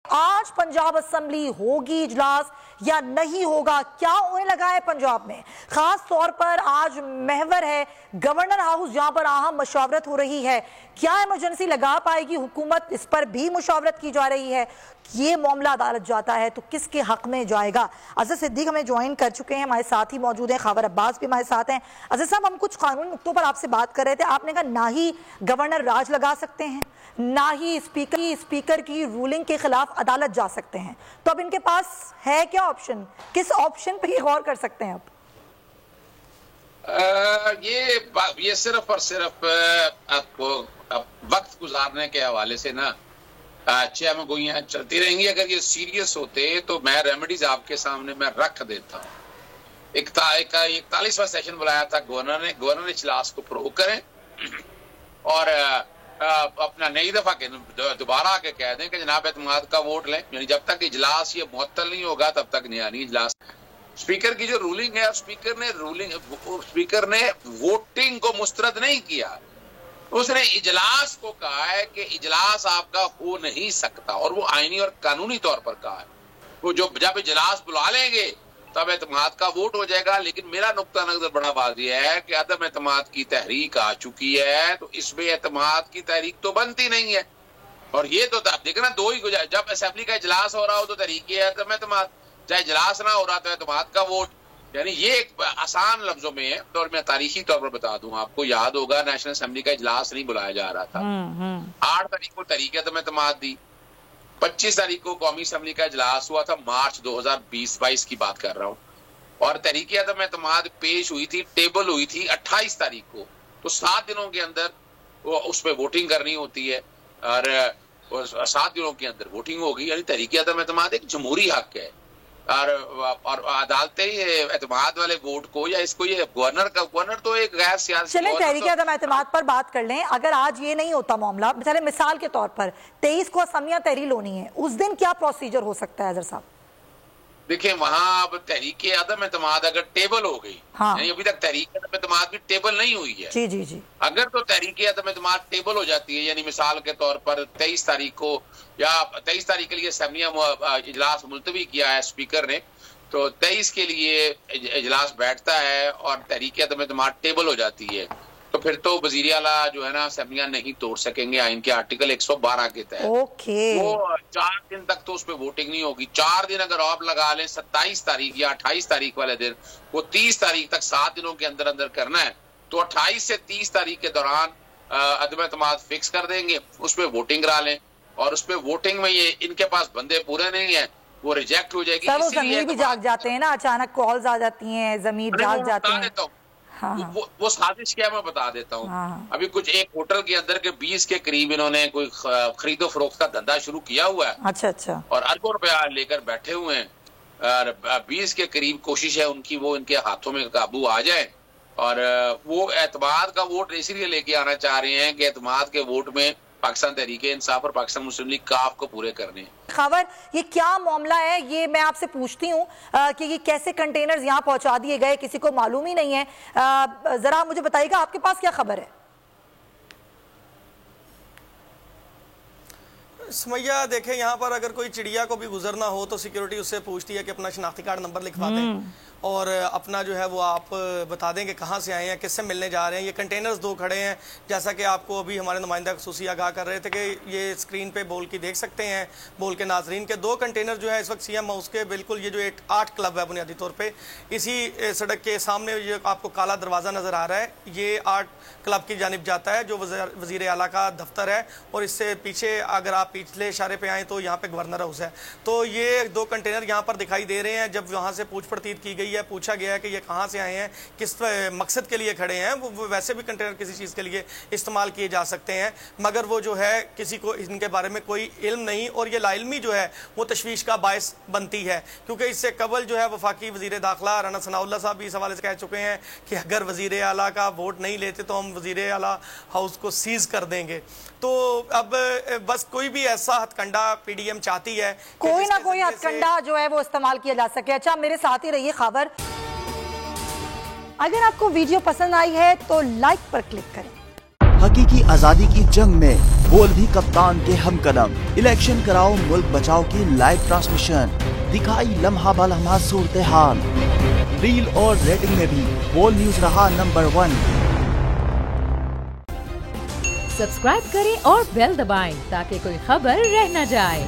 आज पंजाब असेंबली होगी इजलास या नहीं होगा, क्या उन्हें लगा है पंजाब में? खास तौर पर आज महवर है गवर्नर हाउस जहां पर अहम मशावरत हो रही है। क्या इमरजेंसी लगा पाएगी हुकूमत? इस पर भी मशावरत की जा रही है। ये मामला अदालत जाता है तो किसके हक में जाएगा? अज़र सिद्दीक हमें ज्वाइन कर चुके हैं, हमारे साथ ही मौजूद हैं। खबर अब्बास भी हमारे साथ हैं। अज़र साहब, हम कुछ कानूनी नुक्तों पर आपसे बात कर रहे थे। आपने कहा ना ही गवर्नर राज लगा सकते हैं, ना ही स्पीकर की रूलिंग के खिलाफ अदालत जा सकते हैं। तो अब इनके पास है क्या ऑप्शन? किस ऑप्शन पे गौर कर सकते हैं अब? ये सिर्फ और सिर्फ आपको वक्त गुजारने के हवाले से ना चैम गोइयां चलती रहेंगी। अगर ये सीरियस होते तो मैं रेमेडीज आपके सामने मैं रख देता हूँ। 41वां सेशन बुलाया था गवर्नर ने इजलास को प्रो करें और अपना नई दफा के दोबारा आके कह दें कि जनाब एतमाद का वोट लें। यानी जब तक इजलास ये मुअत्तल नहीं होगा तब तक नहीं इजलास। स्पीकर की जो रूलिंग है, स्पीकर ने वोटिंग को मुस्तरद नहीं किया, उसने इजलास को कहा है कि इजलास आपका हो नहीं सकता, और वो आईनी और कानूनी तौर पर कहा है। वो जब इजलास बुला लेंगे तब एतमाद का वोट हो जाएगा। लेकिन मेरा नुक्ता नजर बड़ा वाज़ेह है कि अदम एतमाद की तहरीक आ चुकी है, तो इसमें एतमाद की तहरीक तो बनती नहीं है। और ये तो देखना दो ही गुजारिश, जब असेंबली का इजलास हो रहा हो तो तहरीक है अदम एतमाद, चाहे इजलास ना हो रहा तो एतमाद का वोट। यानी ये एक आसान लफ्जों में है। और मैं तारीखी तौर पर बता दूं, आपको याद होगा नेशनल असेंबली का इजलास नहीं बुलाया जा रहा था। 8 तारीख को तहरीक अदम एतमाद दी, 25 तारीख को कौमी असेंबली का इजलास हुआ था, मार्च 2020-22 की बात कर रहा हूँ। और तहरीक अदम एतमाद पेश हुई थी, टेबल हुई थी 28 तारीख को। तो 7 दिनों के अंदर उस पर वोटिंग करनी होती है और 7 दिनों के अंदर वोटिंग होगी। यानी तहरीक अदम एतमाद एक जमहूरी हक है और अदालतें एतमाद वाले वोट को या इसको, ये गवर्नर तो एक गैर सियासी। चलें तहरीक अदम एतमाद पर बात कर लें। अगर आज ये नहीं होता मामला, चले मिसाल के तौर पर 23 को असमिया तहरील होनी है, उस दिन क्या प्रोसीजर हो सकता है अजहर साहब? देखिए वहां अब तहरीक अदम एतमाद अगर टेबल हो गई, हाँ। अभी तक तहरीक अदम एतमाद की टेबल नहीं हुई है। जी जी जी। अगर तो तहरीक अदम एतमाद टेबल हो जाती है, यानी मिसाल के तौर पर 23 तारीख को या 23 तारीख के लिए असेंबली इजलास मुलतवी किया है स्पीकर ने, तो 23 के लिए इजलास बैठता है और तहरीक अदम एतमाद टेबल हो जाती है, तो फिर तो वजीर आला जो है ना असेंबलियां नहीं तोड़ सकेंगे आइन के आर्टिकल 112 के तहत। वो 4 दिन तक तो उस पर वोटिंग नहीं होगी। 4 दिन अगर आप लगा लें 27 तारीख या 28 तारीख वाले दिन, वो 30 तारीख तक 7 दिनों के अंदर अंदर करना है। तो 28 से 30 तारीख के दौरान अदम एतमाद फिक्स कर देंगे, उस पर वोटिंग करा लें। और उस पर वोटिंग में ये इनके पास बंदे पूरे नहीं है, वो रिजेक्ट हो जाएगी। वो ज़मीर भी जाग जाते हैं ना, अचानक कॉल्स आ जाती हैं, ज़मीर जाग जाते हैं। हाँ। वो साजिश क्या मैं बता देता हूँ। हाँ। अभी कुछ एक होटल के अंदर के 20 के करीब इन्होंने कोई खरीदो फरोख्त का धंधा शुरू किया हुआ है। अच्छा। और अरबों रुपया लेकर बैठे हुए हैं। और 20 के करीब कोशिश है उनकी वो इनके हाथों में काबू आ जाए। और वो एतमाद का वोट इसीलिए लेके आना चाह रहे हैं कि एतमाद के वोट में पाकिस्तान तहरीक इंसाफ और पाकिस्तान मुस्लिम लीग काफ को पूरे करने। खबर ये क्या मामला है, ये मैं आपसे पूछती हूँ कि ये कैसे कंटेनर्स यहाँ पहुंचा दिए गए, किसी को मालूम ही नहीं है। जरा मुझे बताइएगा, आपके पास क्या खबर है? सुमैया देखें, यहाँ पर अगर कोई चिड़िया को भी गुजरना हो तो सिक्योरिटी उससे पूछती है कि अपना शनाख्ती कार्ड नंबर लिखवा दें और अपना जो है वो आप बता दें कि कहाँ से आए हैं, किससे मिलने जा रहे हैं। ये कंटेनर्स 2 खड़े हैं, जैसा कि आपको अभी हमारे नुमाइंदा खुसूसी आगाह कर रहे थे कि ये स्क्रीन पे बोल के देख सकते हैं, बोल के नाजरीन के 2 कंटेनर जो है इस वक्त सीएम हाउस के बिल्कुल, ये जो 8 क्लब है बुनियादी तौर पे इसी सड़क के सामने ये आपको काला दरवाज़ा नज़र आ रहा है, ये 8 क्लब की जानिब जाता है जो वज़ीर आला का दफ्तर है। और इससे पीछे अगर आप पिछले इशारे पे आएँ तो यहाँ पे गवर्नर हाउस है। तो ये 2 कंटेनर यहाँ पर दिखाई दे रहे हैं। जब वहाँ से पूछ पड़तीत की गई है, पूछा गया है कि ये कहाँ से आए हैं, किस मकसद के लिए खड़े हैं, वो वैसे भी कंटेनर किसी चीज़ के लिए इस्तेमाल किए जा सकते हैं, मगर वो जो है किसी को इनके बारे में कोई इल्म नहीं। और ये लाइल्मी जो है वो तशवीश का बायस बनती है, क्योंकि इससे कबल जो है वफाकी वज़ीर दाखिला राना सनाउल्लाह साहब भी इस हवाले से कह चुके हैं कि अगर वज़ीर आला का वोट नहीं लेते तो हम वज़ीर आला हाउस को सीज कर देंगे। तो अब बस कोई भी ऐसा हथकंडा पीडीएम चाहती है, कोई ना कोई हथकंडा जो है वो इस्तेमाल किया जा सके। अच्छा, मेरे साथ ही रहिए। खबर अगर आपको वीडियो पसंद आई है तो लाइक पर क्लिक करें। हकीकी आजादी की जंग में बोल भी कप्तान के हम कदम। इलेक्शन कराओ मुल्क बचाओ की लाइव ट्रांसमिशन, दिखाई लम्हा बलम्हा सूरत हाल। रील और रेटिंग में भी बोल न्यूज रहा नंबर 1। सब्सक्राइब करें और बेल दबाएं ताकि कोई खबर रह न जाए।